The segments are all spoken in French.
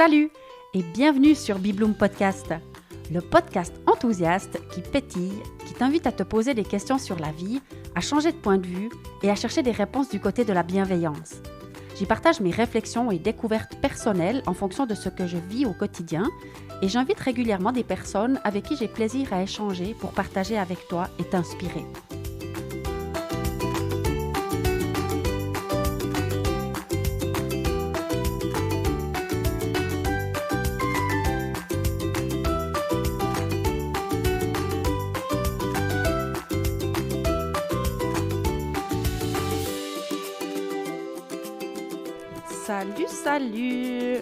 Salut et bienvenue sur Bibloom Podcast, le podcast enthousiaste qui pétille, qui t'invite à te poser des questions sur la vie, à changer de point de vue et à chercher des réponses du côté de la bienveillance. J'y partage mes réflexions et découvertes personnelles en fonction de ce que je vis au quotidien et j'invite régulièrement des personnes avec qui j'ai plaisir à échanger pour partager avec toi et t'inspirer. Salut!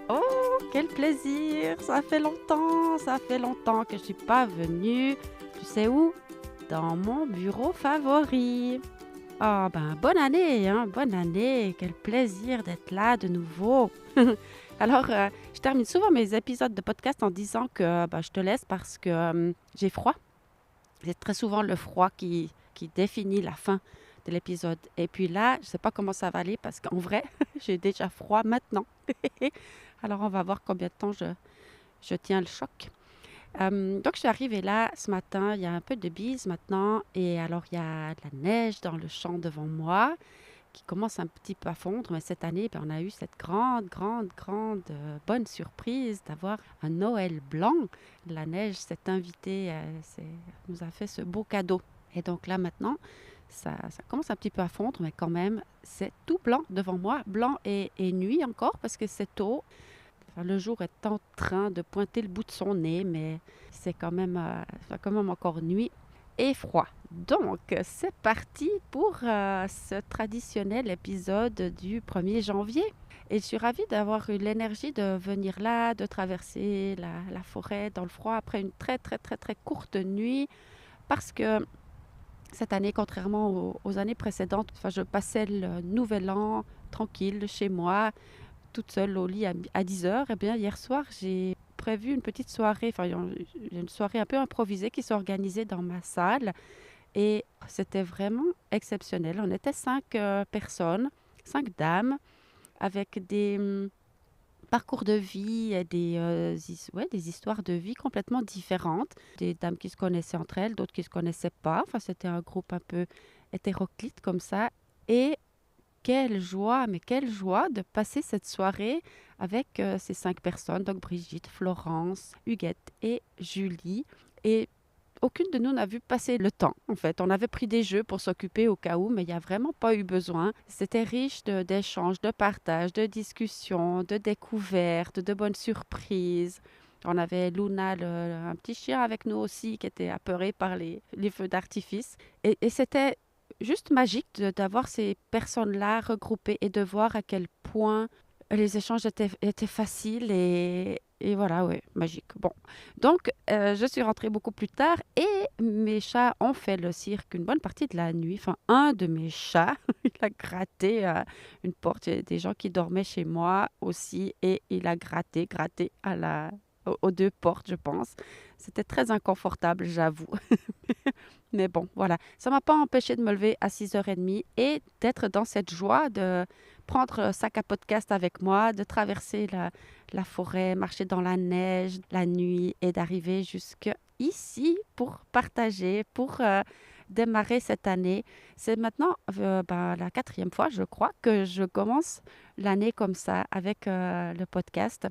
Oh, quel plaisir! Ça fait longtemps que je suis pas venue. Tu sais où? Dans mon bureau favori. Oh, bonne année! Quel plaisir d'être là de nouveau! Alors, je termine souvent mes épisodes de podcast en disant que je te laisse parce que j'ai froid. C'est très souvent le froid qui définit la fin de l'épisode. Et puis là, je ne sais pas comment ça va aller parce qu'en vrai, j'ai déjà froid maintenant. Alors, on va voir combien de temps je tiens le choc. Donc, je suis arrivée là ce matin. Il y a un peu de bise maintenant. Et alors, il y a de la neige dans le champ devant moi qui commence un petit peu à fondre. Mais cette année, on a eu cette grande bonne surprise d'avoir un Noël blanc. La neige s'est invitée, nous a fait ce beau cadeau. Et donc là, maintenant, ça commence un petit peu à fondre, mais quand même, c'est tout blanc devant moi, blanc et nuit encore, parce que c'est tôt. Enfin, le jour est en train de pointer le bout de son nez, mais c'est quand même encore nuit et froid. Donc, c'est parti pour ce traditionnel épisode du 1er janvier. Et je suis ravie d'avoir eu l'énergie de venir là, de traverser la forêt dans le froid après une très courte nuit, parce que cette année, contrairement aux années précédentes, je passais le nouvel an tranquille chez moi, toute seule au lit à 10 heures. Et bien, hier soir, j'ai prévu une petite soirée, il y a une soirée un peu improvisée qui s'est organisée dans ma salle. Et c'était vraiment exceptionnel. On était 5 personnes, 5 dames, avec des parcours de vie et des histoires de vie complètement différentes. Des dames qui se connaissaient entre elles, d'autres qui ne se connaissaient pas. Enfin, c'était un groupe un peu hétéroclite comme ça. Et quelle joie de passer cette soirée avec ces 5 personnes. Donc Brigitte, Florence, Huguette et Julie. Et aucune de nous n'a vu passer le temps, en fait. On avait pris des jeux pour s'occuper au cas où, mais il n'y a vraiment pas eu besoin. C'était riche d'échanges, de partages, de discussions, de découvertes, de bonnes surprises. On avait Luna, un petit chien avec nous aussi, qui était apeuré par les feux d'artifice. Et c'était juste magique d'avoir ces personnes-là regroupées et de voir à quel point les échanges étaient faciles et voilà, ouais, magique. Bon, donc je suis rentrée beaucoup plus tard et mes chats ont fait le cirque une bonne partie de la nuit. Enfin, un de mes chats, il a gratté une porte. Il y a des gens qui dormaient chez moi aussi et il a gratté aux 2 portes, je pense. C'était très inconfortable, j'avoue. Mais bon, voilà. Ça ne m'a pas empêché de me lever à 6h30 et d'être dans cette joie de prendre un sac à podcast avec moi, de traverser la forêt, marcher dans la neige, la nuit et d'arriver jusqu'ici pour partager, pour démarrer cette année. C'est maintenant la 4e fois, je crois, que je commence l'année comme ça avec le podcast.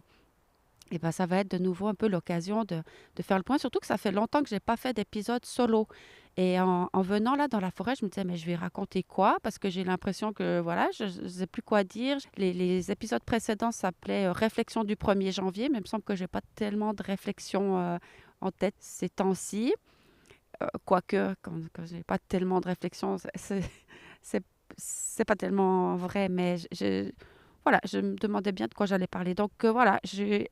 Et ça va être de nouveau un peu l'occasion de faire le point, surtout que ça fait longtemps que je n'ai pas fait d'épisode solo. Et en venant là dans la forêt, je me disais, mais je vais raconter quoi? Parce que j'ai l'impression que, voilà, je ne sais plus quoi dire. Les épisodes précédents s'appelaient Réflexion du 1er janvier, mais il me semble que je n'ai pas tellement de réflexion en tête ces temps-ci. Quoique, quand je n'ai pas tellement de réflexion, c'est pas tellement vrai, mais voilà, je me demandais bien de quoi j'allais parler. Donc voilà, je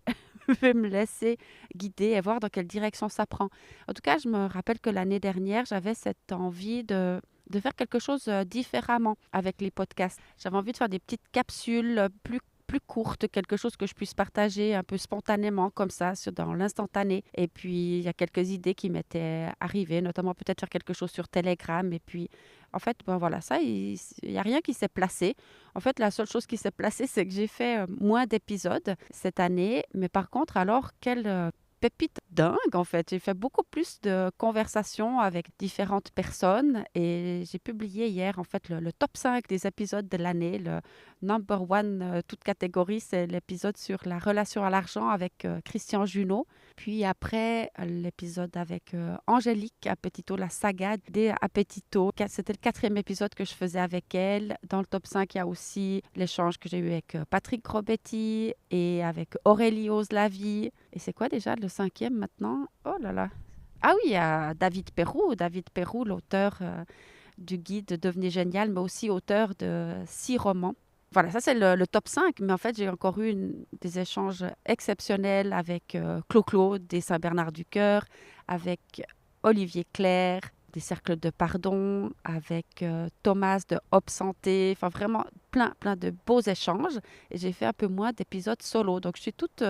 vais me laisser guider et voir dans quelle direction ça prend. En tout cas, je me rappelle que l'année dernière, j'avais cette envie de faire quelque chose différemment avec les podcasts. J'avais envie de faire des petites capsules plus plus courte, quelque chose que je puisse partager un peu spontanément comme ça, dans l'instantané. Et puis, il y a quelques idées qui m'étaient arrivées, notamment peut-être faire quelque chose sur Telegram. Et puis, en fait, ben voilà, ça, il n'y a rien qui s'est placé. En fait, la seule chose qui s'est placée, c'est que j'ai fait moins d'épisodes cette année. Mais par contre, alors, quelle pépite dingue, en fait. J'ai fait beaucoup plus de conversations avec différentes personnes et j'ai publié hier, en fait, le top 5 des épisodes de l'année. Le number one, toute catégorie, c'est l'épisode sur la relation à l'argent avec Christian Junot. Puis après, l'épisode avec Angélique Appetito, la saga des Appetito. C'était le 4e épisode que je faisais avec elle. Dans le top 5, il y a aussi l'échange que j'ai eu avec Patrick Grobetti et avec Aurélie Ose-Lavie. Et c'est quoi déjà le 5e maintenant? Oh là là. Ah oui, il y a David Perrou. David Perrou, l'auteur du guide Devenez génial, mais aussi auteur de 6 romans. Voilà, ça c'est le top 5, mais en fait j'ai encore eu des échanges exceptionnels avec Clo-Clo des Saint-Bernard-du-Cœur, avec Olivier Clerc des Cercles de Pardon, avec Thomas de Hop Santé, enfin vraiment plein de beaux échanges. Et j'ai fait un peu moins d'épisodes solo, donc je suis toute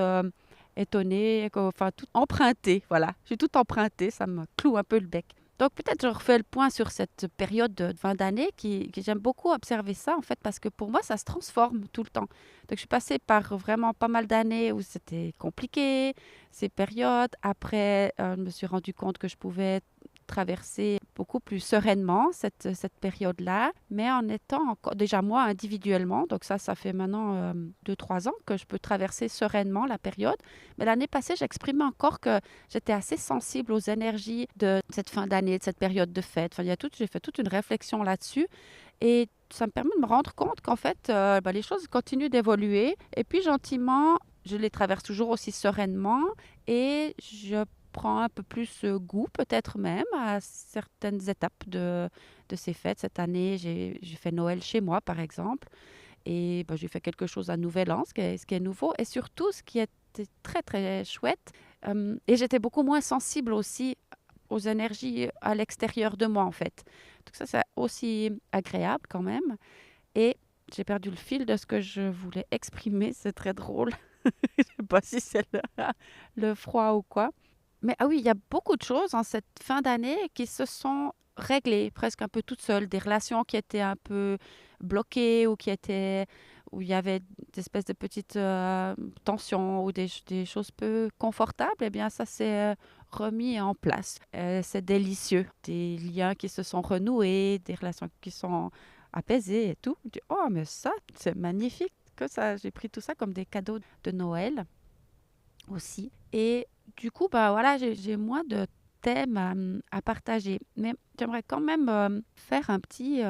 étonnée, enfin toute empruntée, voilà. Je suis toute empruntée, ça me cloue un peu le bec. Donc peut-être je refais le point sur cette période de fin d'année qui j'aime beaucoup observer ça en fait parce que pour moi ça se transforme tout le temps. Donc je suis passée par vraiment pas mal d'années où c'était compliqué, ces périodes. Après je me suis rendu compte que je pouvais traverser beaucoup plus sereinement cette période-là, mais en étant encore, déjà moi individuellement, donc ça fait maintenant 2-3 ans que je peux traverser sereinement la période. Mais l'année passée, j'exprimais encore que j'étais assez sensible aux énergies de cette fin d'année, de cette période de fête. Enfin, j'ai fait toute une réflexion là-dessus et ça me permet de me rendre compte qu'en fait, les choses continuent d'évoluer et puis gentiment, je les traverse toujours aussi sereinement et je prends un peu plus goût, peut-être même, à certaines étapes de ces fêtes. Cette année, j'ai fait Noël chez moi, par exemple, et j'ai fait quelque chose à Nouvel An, ce qui est nouveau, et surtout, ce qui était très, très chouette, et j'étais beaucoup moins sensible aussi aux énergies à l'extérieur de moi, en fait. Donc ça, c'est aussi agréable quand même. Et j'ai perdu le fil de ce que je voulais exprimer, c'est très drôle. Je sais pas si c'est le froid ou quoi. Mais ah oui, il y a beaucoup de choses en cette fin d'année qui se sont réglées presque un peu toutes seules. Des relations qui étaient un peu bloquées ou où il y avait des espèces de petites tensions ou des choses peu confortables. Eh bien, ça s'est remis en place. C'est délicieux. Des liens qui se sont renoués, des relations qui sont apaisées et tout. Je dis, oh, mais ça, c'est magnifique. Que ça, j'ai pris tout ça comme des cadeaux de Noël aussi. Et du coup, voilà, j'ai moins de thèmes à partager. Mais j'aimerais quand même faire un petit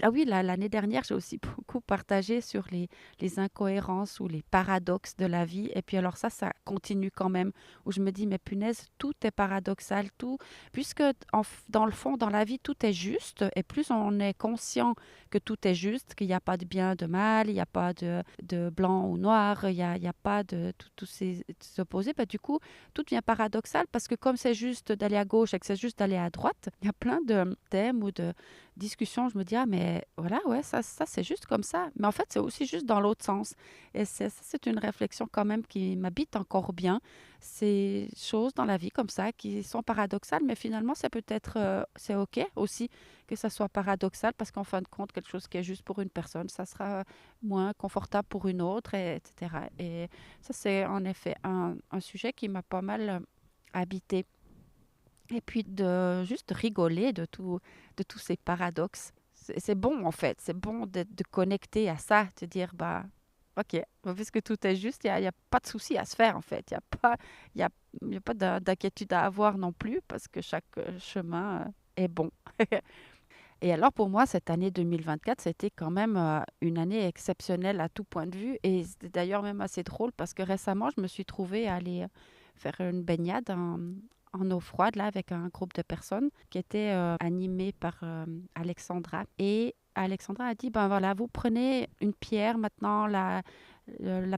Ah oui, l'année dernière, j'ai aussi beaucoup partagé sur les incohérences ou les paradoxes de la vie. Et puis alors ça continue quand même, où je me dis, mais punaise, tout est paradoxal, tout, puisque dans le fond, dans la vie, tout est juste. Et plus on est conscient que tout est juste, qu'il n'y a pas de bien, de mal, il n'y a pas de blanc ou noir, il n'y a pas de tous ces opposés, du coup, tout devient paradoxal parce que comme c'est juste d'aller à gauche et que c'est juste d'aller à droite, il y a plein de thèmes ou de discussions. Je me dis, ah, mais voilà, ouais, ça c'est juste comme ça. Mais en fait, c'est aussi juste dans l'autre sens. Et c'est une réflexion quand même qui m'habite encore bien. Ces choses dans la vie comme ça qui sont paradoxales, mais finalement, c'est peut-être, c'est OK aussi que ça soit paradoxal parce qu'en fin de compte, quelque chose qui est juste pour une personne, ça sera moins confortable pour une autre, etc. Et ça, c'est en effet un sujet qui m'a pas mal habité. Et puis de juste rigoler de tous ces paradoxes. C'est bon en fait, c'est bon de connecter à ça, de dire, ok, puisque tout est juste, il y a pas de souci à se faire en fait. Il y a, il y a pas d'inquiétude à avoir non plus parce que chaque chemin est bon. Et alors pour moi, cette année 2024, c'était quand même une année exceptionnelle à tout point de vue. Et c'était d'ailleurs même assez drôle parce que récemment, je me suis trouvée à aller faire une baignade en eau froide là, avec un groupe de personnes qui était animé par Alexandra. Et Alexandra a dit, ben voilà, vous prenez une pierre maintenant, la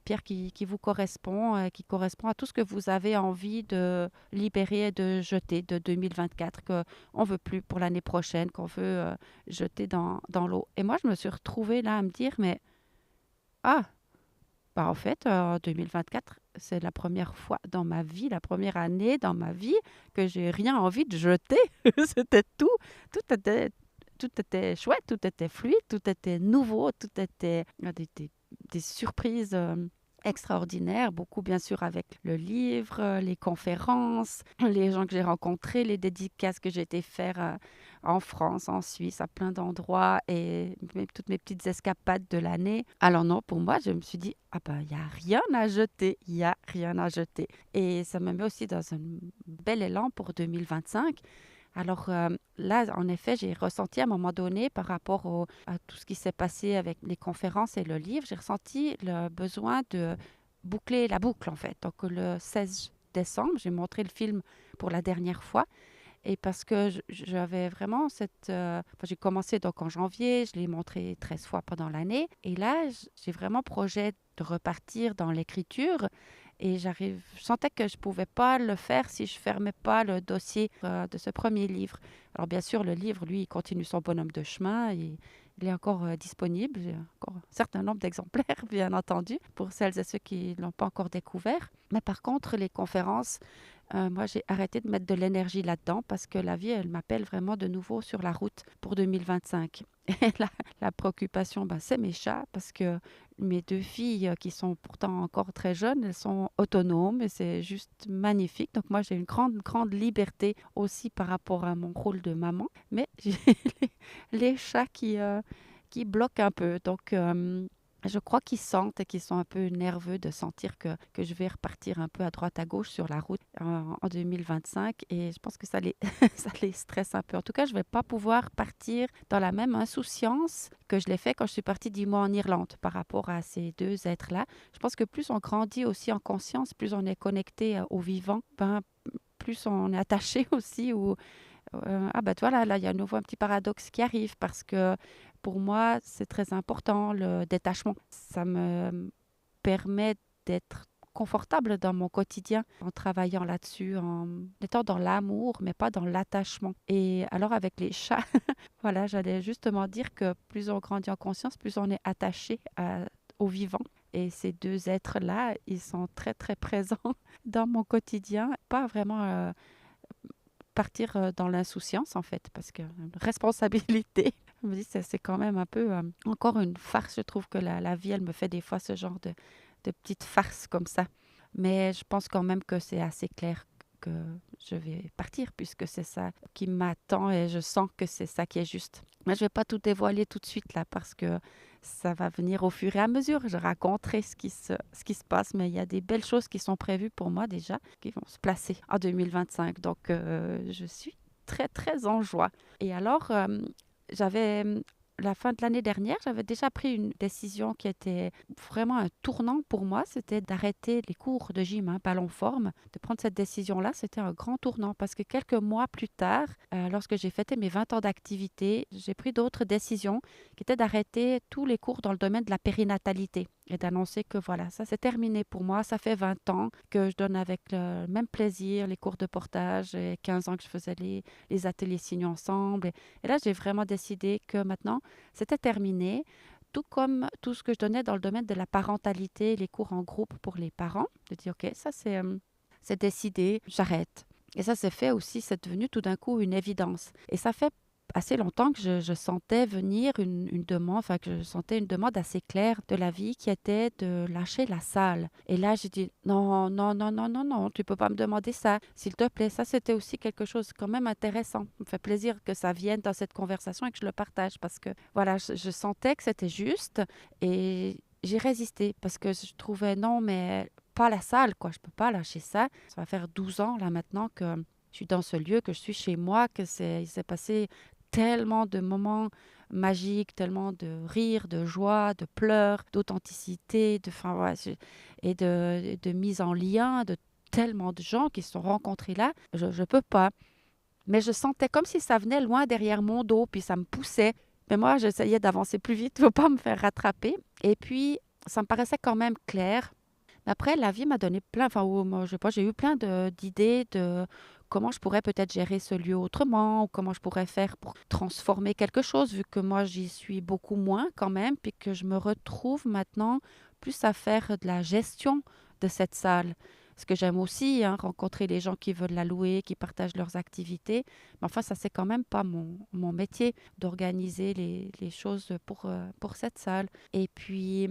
pierre qui vous correspond, qui correspond à tout ce que vous avez envie de libérer et de jeter de 2024, qu'on ne veut plus pour l'année prochaine, qu'on veut jeter dans l'eau. Et moi, je me suis retrouvée là à me dire, mais ah, Bah, en fait, en 2024, c'est la première fois dans ma vie, la première année dans ma vie que j'ai rien envie de jeter. C'était tout était tout était chouette, tout était fluide, tout était nouveau, tout était des surprises, extraordinaires. Beaucoup bien sûr avec le livre, les conférences, les gens que j'ai rencontrés, les dédicaces que j'ai été faire, en France, en Suisse, à plein d'endroits et toutes mes petites escapades de l'année. Alors non, pour moi, je me suis dit: «Ah ben, il y a rien à jeter, il y a rien à jeter» et ça me met aussi dans un bel élan pour 2025. Alors, là, en effet, j'ai ressenti à un moment donné par rapport à tout ce qui s'est passé avec les conférences et le livre, j'ai ressenti le besoin de boucler la boucle, en fait. Donc le 16 décembre, j'ai montré le film pour la dernière fois et parce que j'avais vraiment enfin, j'ai commencé donc en janvier, je l'ai montré 13 fois pendant l'année. Et là, j'ai vraiment projet de repartir dans l'écriture. Et je sentais que je ne pouvais pas le faire si je fermais pas le dossier de ce premier livre. Alors bien sûr, le livre, lui, il continue son bonhomme de chemin. Il est encore disponible. J'ai encore un certain nombre d'exemplaires, bien entendu, pour celles et ceux qui ne l'ont pas encore découvert. Mais par contre, les conférences, moi, j'ai arrêté de mettre de l'énergie là-dedans parce que la vie, elle m'appelle vraiment de nouveau sur la route pour 2025. Et la préoccupation, ben, c'est mes chats parce que mes deux filles, qui sont pourtant encore très jeunes, elles sont autonomes et c'est juste magnifique. Donc moi, j'ai une grande, grande liberté aussi par rapport à mon rôle de maman. Mais j'ai les chats qui bloquent un peu. Donc, je crois qu'ils sentent et qu'ils sont un peu nerveux de sentir que je vais repartir un peu à droite à gauche sur la route en 2025 et je pense que ça les, ça les stresse un peu. En tout cas, je ne vais pas pouvoir partir dans la même insouciance que je l'ai fait quand je suis partie 10 mois en Irlande par rapport à ces deux êtres-là. Je pense que plus on grandit aussi en conscience, plus on est connecté au vivant, ben, plus on est attaché aussi ah ben voilà, là, il y a à nouveau un petit paradoxe qui arrive parce que pour moi, c'est très important le détachement. Ça me permet d'être confortable dans mon quotidien en travaillant là-dessus, en étant dans l'amour, mais pas dans l'attachement. Et alors avec les chats, voilà, j'allais justement dire que plus on grandit en conscience, plus on est attaché au vivant. Et ces deux êtres-là, ils sont très, très présents dans mon quotidien. Pas vraiment partir dans l'insouciance, en fait, parce que responsabilité, je me dis, c'est quand même un peu encore une farce. Je trouve que la vie, elle me fait des fois ce genre de petites farces comme ça. Mais je pense quand même que c'est assez clair que je vais partir, puisque c'est ça qui m'attend et je sens que c'est ça qui est juste. Mais je ne vais pas tout dévoiler tout de suite là, parce que ça va venir au fur et à mesure. Je raconterai ce qui se passe, mais il y a des belles choses qui sont prévues pour moi déjà, qui vont se placer en 2025. Donc, je suis très, très en joie. Et alors, j'avais, la fin de l'année dernière, j'avais déjà pris une décision qui était vraiment un tournant pour moi. C'était d'arrêter les cours de gym, ballon forme. De prendre cette décision-là, c'était un grand tournant parce que quelques mois plus tard, lorsque j'ai fêté mes 20 ans d'activité, j'ai pris d'autres décisions qui étaient d'arrêter tous les cours dans le domaine de la périnatalité et d'annoncer que voilà, ça c'est terminé pour moi. Ça fait 20 ans que je donne avec le même plaisir les cours de portage et 15 ans que je faisais les ateliers signaux ensemble. Et là, j'ai vraiment décidé que maintenant, c'était terminé, tout comme tout ce que je donnais dans le domaine de la parentalité, les cours en groupe pour les parents, de dire, OK, ça c'est décidé, j'arrête. Et ça s'est fait aussi, c'est devenu tout d'un coup une évidence. Et ça fait assez longtemps que je sentais venir une demande, enfin que je sentais une demande assez claire de la vie qui était de lâcher la salle. Et là, j'ai dit non, non, non, non, non, non, tu peux pas me demander ça, s'il te plaît. Ça, c'était aussi quelque chose quand même intéressant. Ça me fait plaisir que ça vienne dans cette conversation et que je le partage parce que voilà, je sentais que c'était juste et j'ai résisté parce que je trouvais non, mais pas la salle, quoi. Je peux pas lâcher ça. Ça va faire 12 ans là maintenant que je suis dans ce lieu, que je suis chez moi, il s'est passé tellement de moments magiques, tellement de rires, de joie, de pleurs, d'authenticité, enfin, ouais, et de mise en lien, de tellement de gens qui se sont rencontrés là. Je ne peux pas. Mais je sentais comme si ça venait loin derrière mon dos, puis ça me poussait. Mais moi, j'essayais d'avancer plus vite pour ne pas me faire rattraper. Et puis, ça me paraissait quand même clair. Mais après, la vie m'a donné plein, enfin, moi, je sais pas, j'ai eu plein d'idées de comment je pourrais peut-être gérer ce lieu autrement, ou comment je pourrais faire pour transformer quelque chose, vu que moi, j'y suis beaucoup moins quand même, puis que je me retrouve maintenant plus à faire de la gestion de cette salle. Ce que j'aime aussi, hein, rencontrer les gens qui veulent la louer, qui partagent leurs activités. Mais enfin, ça, c'est quand même pas mon métier d'organiser les choses pour cette salle. Et puis,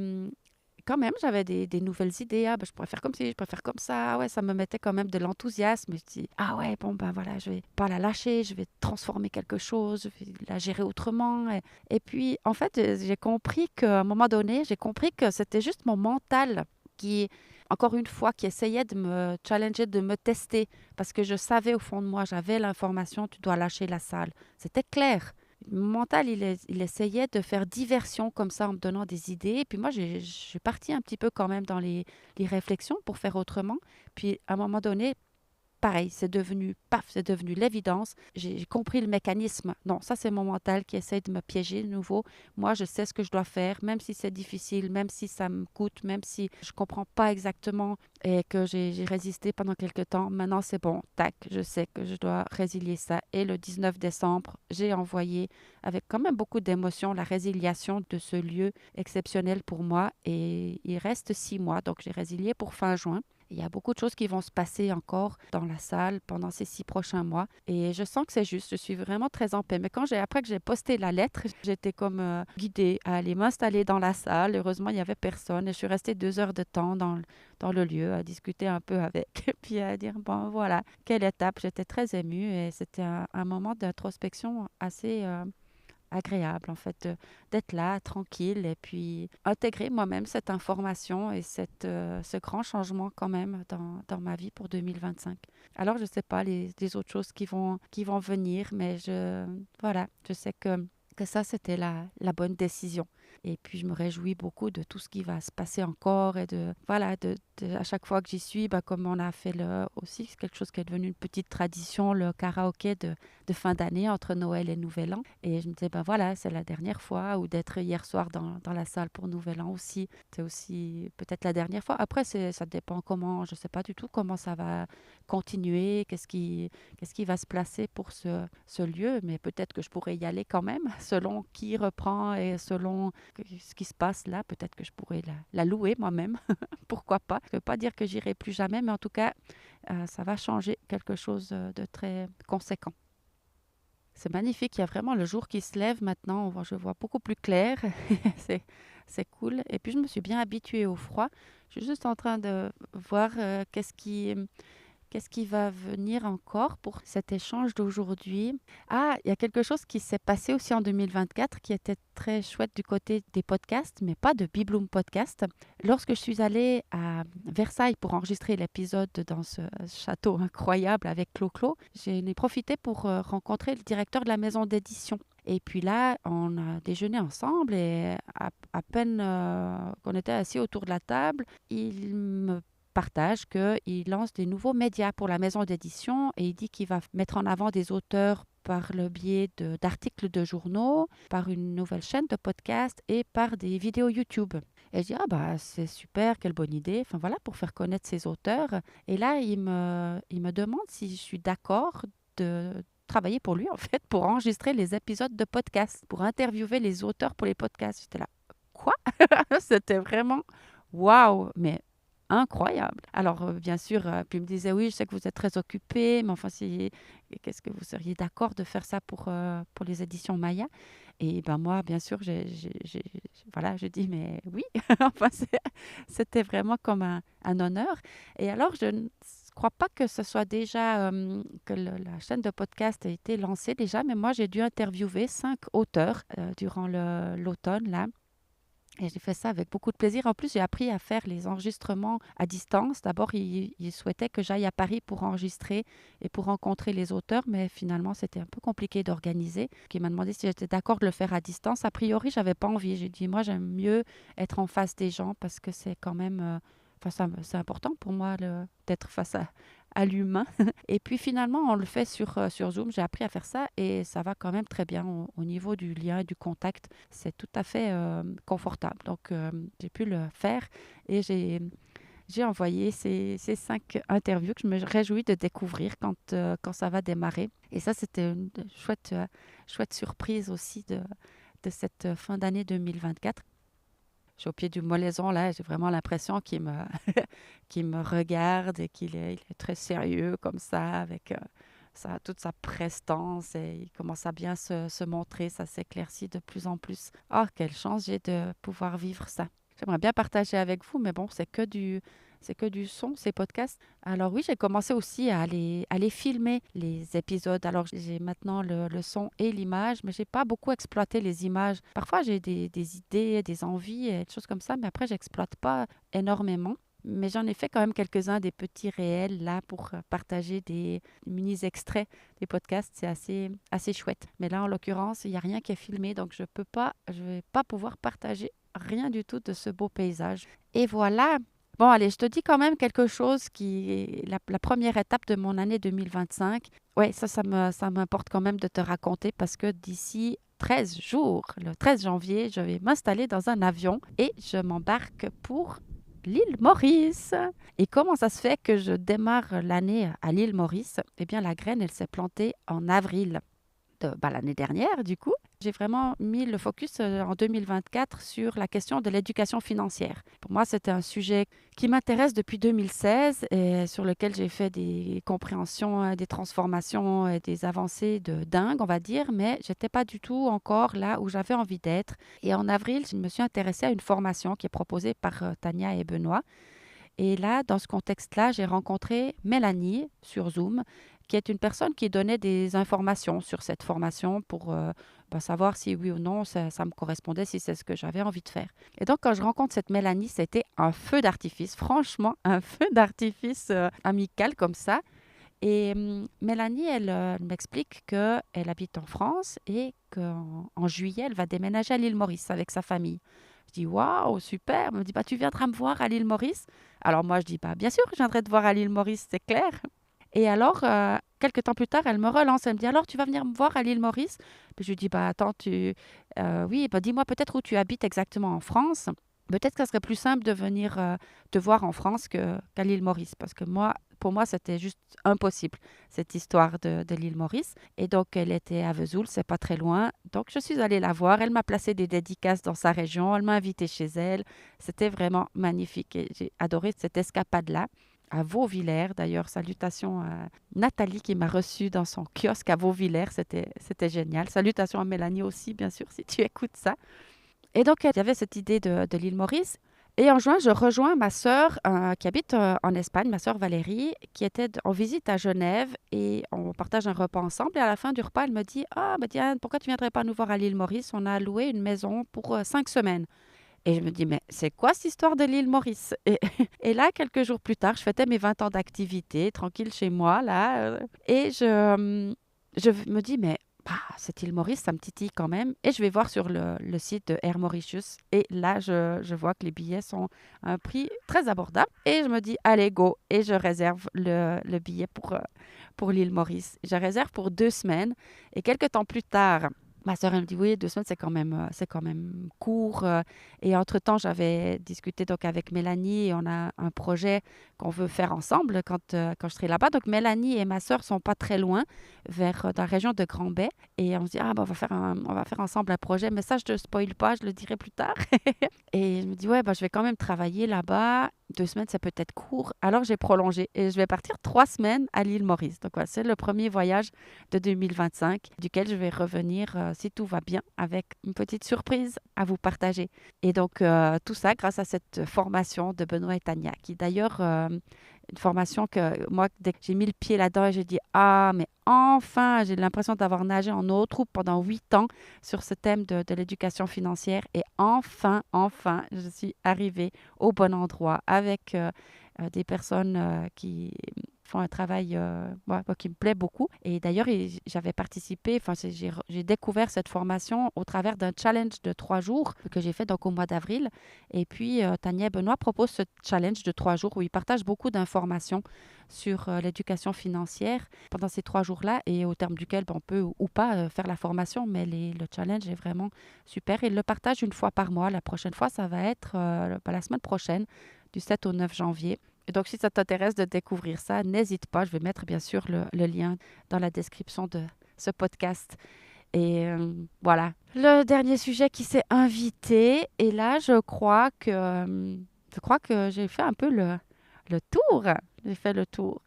quand même, j'avais des nouvelles idées. Ah, ben, je pourrais faire comme ci, je pourrais faire comme ça. Ah ouais, ça me mettait quand même de l'enthousiasme. Je dis, ah ouais, bon, ben voilà, je vais pas la lâcher, je vais transformer quelque chose, je vais la gérer autrement. Et puis, en fait, j'ai compris qu'à un moment donné, j'ai compris que c'était juste mon mental qui, encore une fois, qui essayait de me challenger, de me tester. Parce que je savais au fond de moi, j'avais l'information, tu dois lâcher la salle. C'était clair. Mon mental, il essayait de faire diversion comme ça en me donnant des idées. Et puis moi, je suis partie un petit peu quand même dans les réflexions pour faire autrement. Puis à un moment donné, pareil, c'est devenu, paf, c'est devenu l'évidence. J'ai compris le mécanisme. Non, ça, c'est mon mental qui essaie de me piéger de nouveau. Moi, je sais ce que je dois faire, même si c'est difficile, même si ça me coûte, même si je ne comprends pas exactement et que j'ai résisté pendant quelques temps. Maintenant, c'est bon, tac, je sais que je dois résilier ça. Et le 19 décembre, j'ai envoyé, avec quand même beaucoup d'émotion, la résiliation de ce lieu exceptionnel pour moi. Et il reste 6 mois, donc j'ai résilié pour fin juin. Il y a beaucoup de choses qui vont se passer encore dans la salle pendant ces 6 prochains mois. Et je sens que c'est juste. Je suis vraiment très en paix. Mais après que j'ai posté la lettre, j'étais comme guidée à aller m'installer dans la salle. Heureusement, il n'y avait personne. Et je suis restée 2 heures de temps dans le lieu à discuter un peu avec. Et puis à dire, bon, voilà, quelle étape. J'étais très émue et c'était un moment d'introspection assez agréable en fait d'être là tranquille et puis intégrer moi-même cette information et ce grand changement quand même dans ma vie pour 2025. Alors je ne sais pas les autres choses qui vont venir, mais voilà, je sais que ça c'était la bonne décision. Et puis je me réjouis beaucoup de tout ce qui va se passer encore et voilà, à chaque fois que j'y suis, comme on a fait aussi, c'est quelque chose qui est devenu une petite tradition, le karaoké de fin d'année entre Noël et Nouvel An. Et je me disais, voilà, c'est la dernière fois, ou d'être hier soir dans la salle pour Nouvel An aussi. C'est aussi peut-être la dernière fois. Après, ça dépend comment, je ne sais pas du tout comment ça va continuer, qu'est-ce qui va se placer pour ce lieu, mais peut-être que je pourrais y aller quand même, selon qui reprend et selon ce qui se passe là, peut-être que je pourrais la louer moi-même. Pourquoi pas? Je ne veux pas dire que j'irai plus jamais, mais en tout cas, ça va changer quelque chose de très conséquent. C'est magnifique, il y a vraiment le jour qui se lève maintenant, je vois beaucoup plus clair, c'est cool. Et puis je me suis bien habituée au froid. Je suis juste en train de voir qu'est-ce qui va venir encore pour cet échange d'aujourd'hui? Ah, il y a quelque chose qui s'est passé aussi en 2024 qui était très chouette du côté des podcasts, mais pas de Bibloom Podcast. Lorsque je suis allée à Versailles pour enregistrer l'épisode dans ce château incroyable avec Clo-Clo, j'en ai profité pour rencontrer le directeur de la maison d'édition. Et puis là, on a déjeuné ensemble et à peine qu'on était assis autour de la table, il me partage qu'il lance des nouveaux médias pour la maison d'édition et il dit qu'il va mettre en avant des auteurs par le biais d'articles de journaux, par une nouvelle chaîne de podcast et par des vidéos YouTube. Et je dis, c'est super, quelle bonne idée, enfin voilà, pour faire connaître ces auteurs. Et là, il me demande si je suis d'accord de travailler pour lui, en fait, pour enregistrer les épisodes de podcast, pour interviewer les auteurs pour les podcasts. J'étais là, quoi? C'était vraiment waouh, mais incroyable. Alors, bien sûr, puis il me disait, oui, je sais que vous êtes très occupé, mais enfin, qu'est-ce que vous seriez d'accord de faire ça pour les éditions Maya? Et moi, bien sûr, voilà, je dis, mais oui, enfin, c'était vraiment comme un honneur. Et alors, je ne crois pas que ce soit déjà, que la chaîne de podcast a été lancée déjà, mais moi, j'ai dû interviewer 5 auteurs durant l'automne, là. Et j'ai fait ça avec beaucoup de plaisir. En plus, j'ai appris à faire les enregistrements à distance. D'abord, il souhaitait que j'aille à Paris pour enregistrer et pour rencontrer les auteurs, mais finalement, c'était un peu compliqué d'organiser. Il m'a demandé si j'étais d'accord de le faire à distance. A priori, j'avais pas envie. J'ai dit, moi, j'aime mieux être en face des gens parce que c'est quand même... c'est important pour moi d'être face à l'humain. Et puis finalement, on le fait sur Zoom. J'ai appris à faire ça et ça va quand même très bien au niveau du lien et du contact. C'est tout à fait confortable. Donc, j'ai pu le faire et j'ai envoyé ces 5 interviews que je me réjouis de découvrir quand ça va démarrer. Et ça, c'était une chouette surprise aussi de cette fin d'année 2024. je suis au pied du molaison, là, j'ai vraiment l'impression qu'il me, qu'il me regarde et il est très sérieux comme ça, avec toute sa prestance et il commence à bien se montrer, ça s'éclaircit de plus en plus. Oh, quelle chance j'ai de pouvoir vivre ça. J'aimerais bien partager avec vous, mais bon, c'est que du son, ces podcasts. Alors oui, j'ai commencé aussi à les filmer, les épisodes. Alors j'ai maintenant le son et l'image, mais j'ai pas beaucoup exploité les images. Parfois, j'ai des idées, des envies, des choses comme ça, mais après, j'exploite pas énormément. Mais j'en ai fait quand même quelques-uns, des petits réels là pour partager des mini-extraits des podcasts. C'est assez chouette. Mais là, en l'occurrence, il n'y a rien qui est filmé, donc je vais pas pouvoir partager rien du tout de ce beau paysage. Et voilà. Bon, allez, je te dis quand même quelque chose qui est la première étape de mon année 2025. Ouais, ça m'importe quand même de te raconter parce que d'ici 13 jours, le 13 janvier, je vais m'installer dans un avion et je m'embarque pour l'île Maurice. Et comment ça se fait que je démarre l'année à l'île Maurice? Eh bien, la graine, elle s'est plantée en avril de l'année dernière, du coup. J'ai vraiment mis le focus en 2024 sur la question de l'éducation financière. Pour moi, c'était un sujet qui m'intéresse depuis 2016 et sur lequel j'ai fait des compréhensions, des transformations et des avancées de dingue, on va dire, mais j'étais pas du tout encore là où j'avais envie d'être. Et en avril, je me suis intéressée à une formation qui est proposée par Tania et Benoît. Et là, dans ce contexte-là, j'ai rencontré Mélanie sur Zoom, qui est une personne qui donnait des informations sur cette formation pour savoir si oui ou non ça me correspondait, si c'est ce que j'avais envie de faire. Et donc, quand je rencontre cette Mélanie, c'était un feu d'artifice, franchement, un feu d'artifice amical comme ça. Et Mélanie, elle m'explique qu'elle habite en France et qu'en juillet, elle va déménager à l'île Maurice avec sa famille. Je dis, waouh, super. Elle me dit, bah, tu viendras me voir à l'île Maurice. Alors moi, je dis, bah, bien sûr, je viendrai te voir à l'île Maurice, c'est clair. Et alors, quelques temps plus tard, elle me relance. Elle me dit, alors, tu vas venir me voir à l'île Maurice? Puis je lui dis, bah, attends, oui, bah, dis-moi peut-être où tu habites exactement en France. Peut-être que ça serait plus simple de venir te voir en France qu'à l'île Maurice. Parce que pour moi, c'était juste impossible, cette histoire de l'île Maurice. Et donc, elle était à Vesoul, c'est pas très loin. Donc, je suis allée la voir. Elle m'a placé des dédicaces dans sa région. Elle m'a invitée chez elle. C'était vraiment magnifique. Et j'ai adoré cette escapade-là. À Vauvillers, d'ailleurs, salutations à Nathalie qui m'a reçue dans son kiosque à Vauvillers. C'était génial. Salutations à Mélanie aussi, bien sûr, si tu écoutes ça. Et donc, il y avait cette idée de l'île Maurice. Et en juin, je rejoins ma sœur qui habite en Espagne, ma sœur Valérie, qui était en visite à Genève. Et on partage un repas ensemble. Et à la fin du repas, elle me dit, ah, bah Diane, pourquoi tu ne viendrais pas nous voir à l'île Maurice? On a loué une maison pour 5 semaines. Et je me dis, mais c'est quoi cette histoire de l'île Maurice? Et là, quelques jours plus tard, je fêtais mes 20 ans d'activité, tranquille chez moi, là. Et je me dis, mais bah, cette île Maurice, ça me titille quand même. Et je vais voir sur le site de Air Mauritius. Et là, je vois que les billets sont à un prix très abordable. Et je me dis, allez, go. Et je réserve le billet pour l'île Maurice. Je réserve pour 2 semaines. Et quelques temps plus tard, ma sœur, elle me dit, oui, 2 semaines, c'est quand même court. Et entre-temps, j'avais discuté donc avec Mélanie et on a un projet qu'on veut faire ensemble quand je serai là-bas. Donc, Mélanie et ma sœur sont pas très loin, dans la région de Grand-Bay. Et on se dit, ah, ben, on va faire ensemble un projet. Mais ça, je ne te spoile pas, je le dirai plus tard. Et je me dis, ouais, ben, je vais quand même travailler là-bas. 2 semaines, c'est peut-être court. Alors, j'ai prolongé et je vais partir 3 semaines à l'île Maurice. Donc, voilà, c'est le premier voyage de 2025, duquel je vais revenir, si tout va bien, avec une petite surprise à vous partager. Et donc, tout ça grâce à cette formation de Benoît et Tania, qui d'ailleurs, une formation que moi, dès que j'ai mis le pied là-dedans, j'ai dit, ah, mais enfin, j'ai l'impression d'avoir nagé en eau trouble pendant 8 ans sur ce thème de l'éducation financière. Et enfin, je suis arrivée au bon endroit avec des personnes qui font un travail qui me plaît beaucoup. Et d'ailleurs, j'avais participé, j'ai découvert cette formation au travers d'un challenge de 3 jours que j'ai fait donc au mois d'avril. Et puis, Tania et Benoît proposent ce challenge de 3 jours où ils partagent beaucoup d'informations sur l'éducation financière pendant ces 3 jours-là et au terme duquel on peut ou pas faire la formation, mais le challenge est vraiment super. Ils le partagent une fois par mois. La prochaine fois, ça va être la semaine prochaine, du 7 au 9 janvier. Et donc, si ça t'intéresse de découvrir ça, n'hésite pas. Je vais mettre bien sûr le lien dans la description de ce podcast. Et voilà. le dernier sujet qui s'est invité. Et là, je crois que j'ai fait un peu le tour. J'ai fait le tour.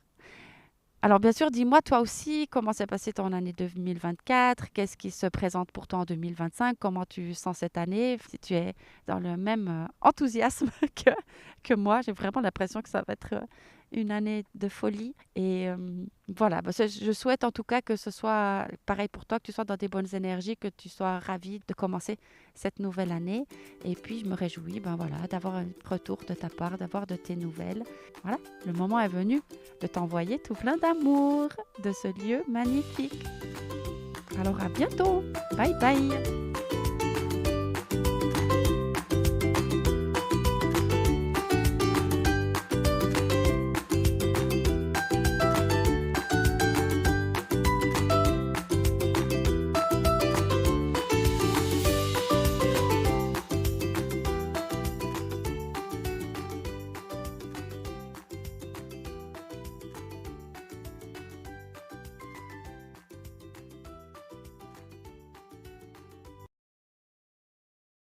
Alors bien sûr, dis-moi toi aussi, comment s'est passée ton année 2024? Qu'est-ce qui se présente pour toi en 2025? Comment tu sens cette année? Si tu es dans le même enthousiasme que, que moi, j'ai vraiment l'impression que ça va être une année de folie. Et voilà, bah, je souhaite en tout cas que ce soit pareil pour toi, que tu sois dans des bonnes énergies, que tu sois ravi de commencer cette nouvelle année. Et puis je me réjouis ben voilà, d'avoir un retour de ta part, d'avoir de tes nouvelles. Voilà, le moment est venu de t'envoyer tout plein d'amour de ce lieu magnifique. Alors à bientôt. Bye bye.